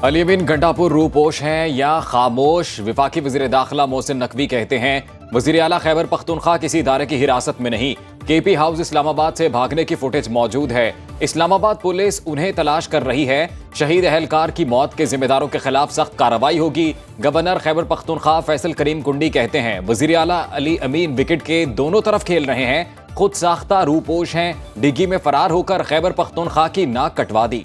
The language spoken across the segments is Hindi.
अली अमीन गंडापुर रूपोश हैं या खामोश? वफाकी वज़ीर दाखिला मोहसिन नकवी कहते हैं वज़ीर आला खैबर पख्तूनख्वा किसी इदारे की हिरासत में नहीं। केपी हाउस इस्लामाबाद से भागने की फुटेज मौजूद है। इस्लामाबाद पुलिस उन्हें तलाश कर रही है। शहीद अहलकार की मौत के जिम्मेदारों के खिलाफ सख्त कार्रवाई होगी। गवर्नर खैबर पख्तूनख्वा फैसल करीम कुंडी कहते हैं वज़ीर आला अली अमीन विकेट के दोनों तरफ खेल रहे हैं। खुद साख्ता रूपोश हैं, डिग्गी में फरार होकर खैबर पख्तूनख्वा की नाक कटवा दी।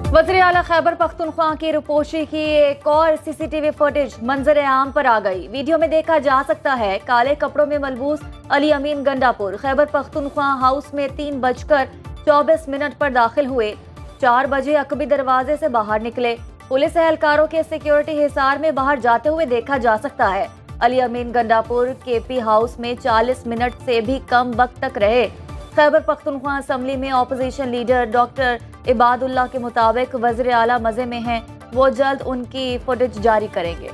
वज़ीर आला खैबर पख्तूनख्वा की रूपोशी की एक और सीसीटीवी फुटेज मंजर आम पर आ गई। वीडियो में देखा जा सकता है काले कपड़ों में मलबूस अली अमीन गंडापुर खैबर पख्तूनख्वा हाउस में 3:24 पर दाखिल हुए। 4 बजे अकबी दरवाजे से बाहर निकले। पुलिस एहलकारों के सिक्योरिटी हिसार में बाहर जाते हुए देखा जा सकता है। अली अमीन गंडापुर केपी हाउस में 40 मिनट से भी कम वक्त तक रहे। खैबर पख्तूनख्वा असम्बली में ऑपोजिशन लीडर डॉक्टर इबादुल्लाह के मुताबिक वज़ीर आला मजे में हैं, वो जल्द उनकी फुटेज जारी करेंगे।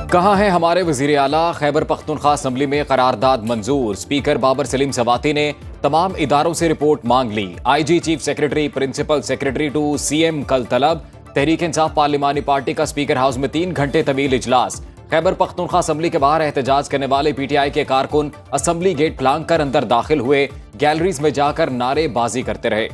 कहाँ हैं हमारे वज़ीर आला? खैबर पख्तूनख्वा असम्बली में करारदाद मंजूर। स्पीकर बाबर सलीम सवाती ने तमाम इदारों से रिपोर्ट मांग ली। IG, chief secretary, principal secretary to CM कल तलब। तहरीक इंसाफ पार्लिमानी पार्टी का स्पीकर हाउस में 3 घंटे तवील इजलास। खैबर पख्तूनख्वा असम्बली के बाहर एहतजाज करने वाले PTI के कारकुन असम्बली गेट फांग कर अंदर दाखिल हुए। गैलरीज में जाकर नारेबाजी करते रहे।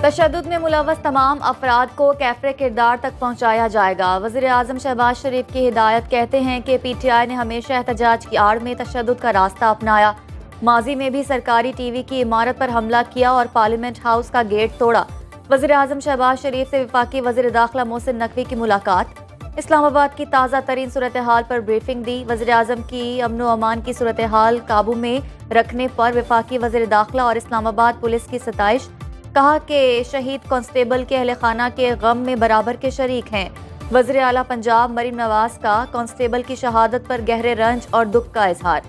तशद्दुद में मुलव्वस तमाम अफराद को कैफरे किरदार तक पहुँचाया जाएगा। वज़ीर आज़म शहबाज शरीफ की हिदायत। कहते हैं कि PTI ने हमेशा एहतजाज की आड़ में तशद्दुद का रास्ता अपनाया। माजी में भी सरकारी TV की इमारत पर हमला किया और पार्लियामेंट हाउस का गेट तोड़ा। वज़ीर आज़म शहबाज शरीफ से वफाकी वज़ीर दाखिला मोहसिन नकवी की मुलाकात। इस्लामाबाद की ताज़ा तरीन सूरत हाल पर ब्रीफिंग दी। वज़ीर आज़म की अमन व अमान की सूरत हाल काबू में रखने पर वफाकी वज़ीर दाखिला और इस्लामाबाद पुलिस की सताइश। कहा कि शहीद कांस्टेबल के अहल खाना के गम में बराबर के शरीक हैं। वज़ीर आला पंजाब मरीम नवाज का कांस्टेबल की शहादत पर गहरे रंज और दुख का इजहार।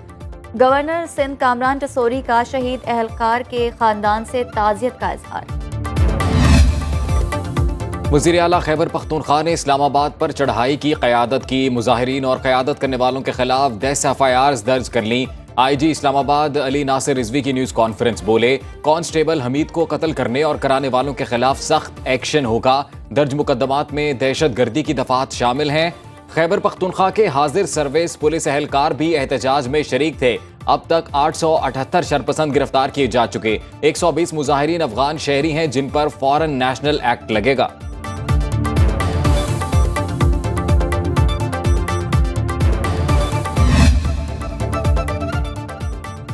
गवर्नर सिंध कामरान टसोरी का शहीद अहलकार के खानदान से ताज़ियत का इजहार। वज़ीर आला खैबर पख्तूनख्वा ने इस्लामाबाद पर चढ़ाई की क़यादत की। मुजाहिरीन और क़यादत करने वालों के खिलाफ 10 FIRs दर्ज कर ली। IG इस्लामाबाद अली नासिर रिजवी की न्यूज़ कॉन्फ्रेंस बोले कांस्टेबल हमीद को कत्ल करने और कराने वालों के खिलाफ सख्त एक्शन होगा। दर्ज मुकदमात में दहशत गर्दी की दफात शामिल हैं। खैबर पख्तूनख्वा के हाजिर सर्विस पुलिस एहलकार भी एहतजाज में शरीक थे। अब तक 878 शरपसंद गिरफ्तार किए जा चुके। 120 मुजाहिरीन अफगान शहरी हैं जिन पर फॉरेन नेशनल एक्ट लगेगा।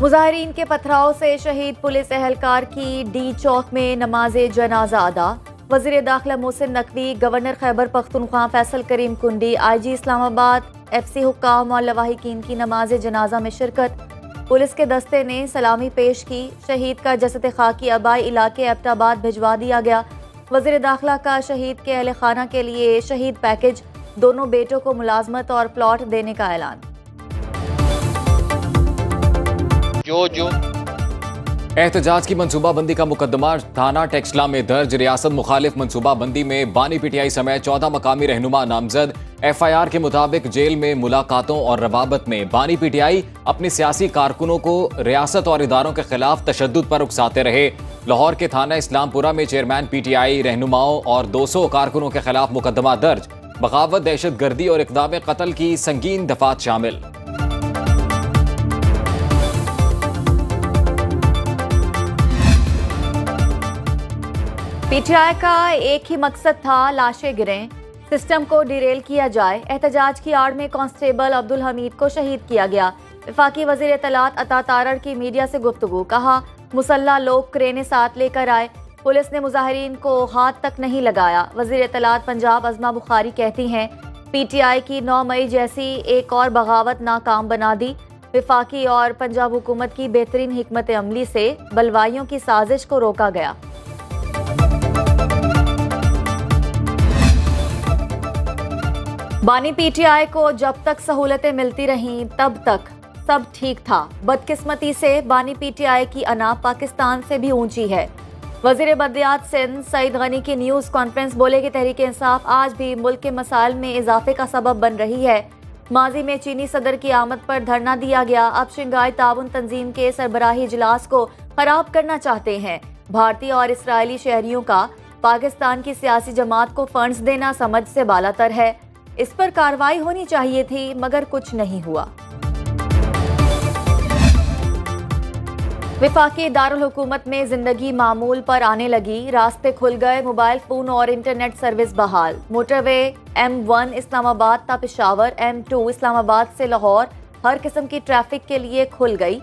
मुजाहिरीन के पथराव से शहीद पुलिस एहलकार की D चौक में नमाज जनाजा अदा। वज़ीर दाखिला मोहसिन नकवी, गवर्नर खैबर पख्तूनख्वा फैसल करीम कुंडी, IG इस्लामाबाद, FC हुक्काम और लवाहिकीन की नमाज जनाजा में शिरकत। पुलिस के दस्ते ने सलामी पेश की। शहीद का जसद खाकी आबाई इलाके एबटाबाद भिजवा दिया गया। वज़ीर दाखिला का शहीद के अहल खाना के लिए शहीद पैकेज, दोनों बेटों को मुलाजमत और प्लॉट देने का ऐलान। एहतजाज की मनसूबाबंदी का मुकदमा थाना टेक्सला में दर्ज। रियासत मुखालिफ मनसूबाबंदी में बानी PTI समेत 14 मकामी रहनुमा नामजद। FIR के मुताबिक जेल में मुलाकातों और रवाबत में बानी PTI अपने सियासी कारकुनों को रियासत और इदारों के खिलाफ तशद्दुद पर उकसाते रहे। लाहौर के थाना इस्लामपुरा में चेयरमैन PTI रहनुमाओं और 200 कारकुनों के खिलाफ मुकदमा दर्ज। बगावत, दहशत गर्दी और इक़दाम कत्ल की संगीन दफात शामिल। PTI का एक ही मकसद था, लाशें गिरें, सिस्टम को डिरेल किया जाए। एहतजाज की आड़ में कांस्टेबल अब्दुल हमीद को शहीद किया गया। वफाकी वज़ीर इत्तलात अता तारड़ की मीडिया से गुफ्तगू। कहा मुसल्ला लोग क्रेने साथ लेकर आए, पुलिस ने मुजाहिरीन को हाथ तक नहीं लगाया। वज़ीर इत्तलात पंजाब अज़मा बुखारी कहती हैं PTI की 9 मई जैसी एक और बगावत नाकाम बना दी। वफाकी और पंजाब हुकूमत की बेहतरीन हिकमत अमली से बलवाइयों की साजिश को रोका गया। बानी PTI को जब तक सहूलतें मिलती रहीं तब तक सब ठीक था। बदकिस्मती से बानी PTI की अना पाकिस्तान से भी ऊंची है। वज़ीर बल्दियात सिंध सईद गनी की न्यूज़ कॉन्फ्रेंस बोले कि तहरीक इंसाफ आज भी मुल्क के मसाइल में इजाफे का सबब बन रही है। माजी में चीनी सदर की आमद पर धरना दिया गया, अब शंघाई ताउन तंजीम के सरबराही इजलास को खराब करना चाहते हैं। भारतीय और इसराइली शहरियों का पाकिस्तान की सियासी जमात को फंड्स देना समझ से बालातर है। इस पर कार्रवाई होनी चाहिए थी, मगर कुछ नहीं हुआ। विफाकी दारुल हुकूमत में जिंदगी मामूल पर आने लगी, रास्ते खुल गए, मोबाइल फोन और इंटरनेट सर्विस बहाल। मोटरवे M1 इस्लामाबाद ता पेशावर, M2 इस्लामाबाद से लाहौर हर किस्म की ट्रैफिक के लिए खुल गई।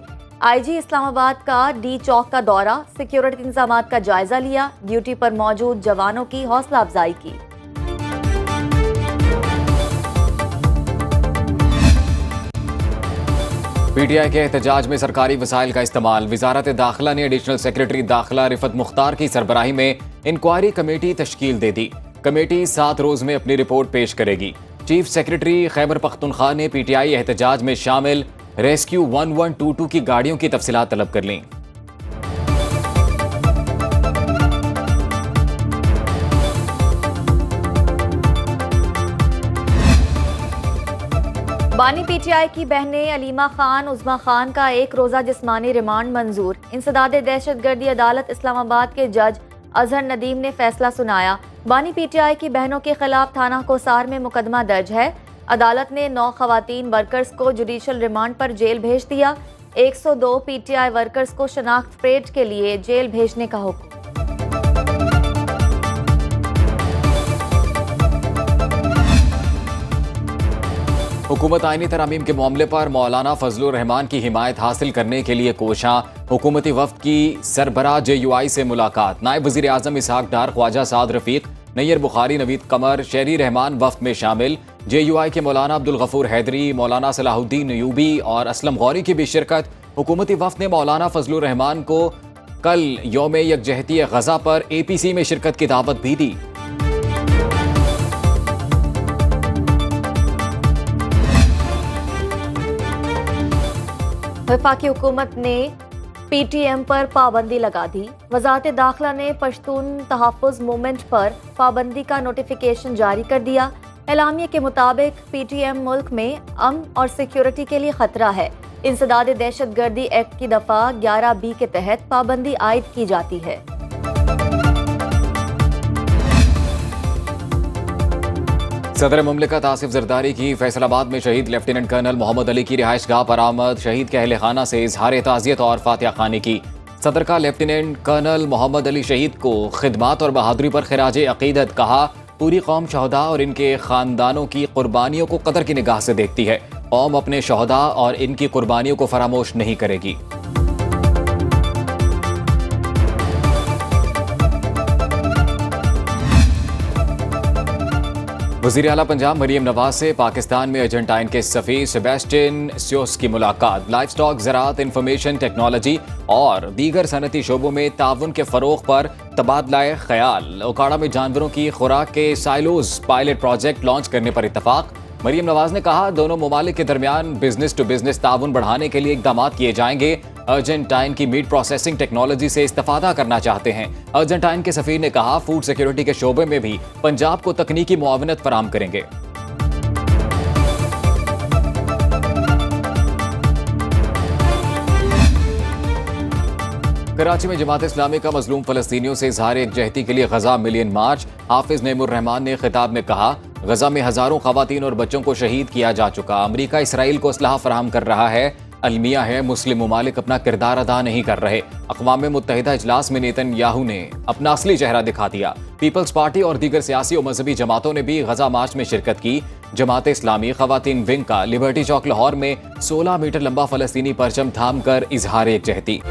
IG इस्लामाबाद का D चौक का दौरा, सिक्योरिटी इंतजाम का जायजा लिया, ड्यूटी पर मौजूद जवानों की हौसला अफजाई की। PTI के एहतजाज में सरकारी वसाइल का इस्तेमाल। वजारत दाखिला ने एडिशनल सेक्रेटरी दाखिला रिफत मुख्तार की सरबराही में इंक्वायरी कमेटी तश्कील दे दी। कमेटी 7 रोज में अपनी रिपोर्ट पेश करेगी। चीफ सेक्रेटरी खैबर पख्तूनख्वा ने PTI एहतजाज में शामिल रेस्क्यू 1122 की गाड़ियों की तफसीलात तलब कर लीं। बानी PTI की बहनें अलीमा खान, उज़मा खान का 1 रोज़ा जिस्मानी रिमांड मंजूर। इंसदाद दहशतगर्दी अदालत इस्लामाबाद के जज अजहर नदीम ने फैसला सुनाया। बानी PTI की बहनों के खिलाफ थाना कोसार में मुकदमा दर्ज है। अदालत ने 9 खवातीन वर्कर्स को जुडिशल रिमांड पर जेल भेज दिया। 102 PTI वर्कर्स को शनाख्त परेड के लिए जेल भेजने का हुक्म। हुकूमत आईनी तरामीम के मामले पर मौलाना फजलुर रहमान की हिमायत हासिल करने के लिए कोशां। हुकूमती वफ्द की सरबराह JUI से मुलाकात। नायब वज़ीर आज़म इसहाक डार, ख्वाजा साद रफीक, नैयर बुखारी, नवीद कमर, शहरी रहमान वफ्द में शामिल। JUI के मौलाना अब्दुल गफूर हैदरी, मौलाना सलाहुद्दीन यूबी और असलम गौरी की भी शिरकत। हुकूमती वफ्द ने मौलाना फजलुर रहमान को कल यौम यकजहती गज़ा पर APC में शिरकत की दावत भी दी। वफाकी हुकूमत ने PTM पर पाबंदी लगा दी। वजारत दाखिला ने पश्तून तहफ़्फ़ुज़ मूवमेंट पर पाबंदी का नोटिफिकेशन जारी कर दिया। एलामिया के मुताबिक PTM मुल्क में अमन और सिक्योरिटी के लिए खतरा है। इंसदाद दहशतगर्दी एक्ट की दफ़ा 11B के तहत पाबंदी आयद की जाती है। सदर मुमलिकत आसिफ जरदारी की फैसलाबाद में शहीद लेफ्टिनेंट कर्नल मोहम्मद अली की रिहाइश गाह पर आमद। शहीद के अहले खाना से इजहार ताज़ियत और फातिहा खानी की। सदर का लेफ्टिनेंट कर्नल मोहम्मद अली शहीद को खिदमात और बहादुरी पर खिराज अकीदत। कहा, पूरी कौम शहदा और इनके खानदानों की कुर्बानियों को कदर की निगाह से देखती है। कौम अपने शहदा और इनकी कुर्बानियों को फरामोश नहीं करेगी। वज़ीर आला पंजाब मरियम नवाज से पाकिस्तान में अर्जेंटाइन के सफ़ीर सेबेस्टियन स्योस की मुलाकात। लाइफ स्टॉक, ज़राअत, इंफॉर्मेशन टेक्नोलॉजी और दीगर सनती शोबों में ताउन के फ़रोग़ पर तबादला ख्याल। ओकाड़ा में जानवरों की खुराक के साइलोज पायलट प्रोजेक्ट लॉन्च करने पर इत्तफाक। मरियम नवाज ने कहा, दोनों ममालिक के दरमियान बिजनेस टू बिजनेस ताउन बढ़ाने के लिए इक़दाम किए जाएंगे। अर्जेंटाइन की मीट प्रोसेसिंग टेक्नोलॉजी से इस्तेफादा करना चाहते हैं। अर्जेंटाइन के सफ़ीर ने कहा, फूड सिक्योरिटी के शोबे में भी पंजाब को तकनीकी मुआवनत फराम करेंगे। कराची में जमात इस्लामी का मजलूम फलस्तीनियों से इजहार यकजहती के लिए गजा मिलियन मार्च। हाफिज नईमुर रहमान ने खिताब में कहा, गजा में हजारों खवातीन और बच्चों को शहीद किया जा चुका। अमरीका इसराइल को असलहा फराहम कर रहा है। अलमिया है, मुस्लिम ममालिक अपना किरदार अदा नहीं कर रहे। अक़वाम मुत्तहिदा इजलास में नेतन्याहू ने अपना असली चेहरा दिखा दिया। पीपल्स पार्टी और दीगर सियासी और मजहबी जमातों ने भी गजा मार्च में शिरकत की। जमात इस्लामी खवातीन विंग का लिबर्टी चौक लाहौर में 16 मीटर लंबा फलस्तीनी परचम थाम कर इजहार यकजहती।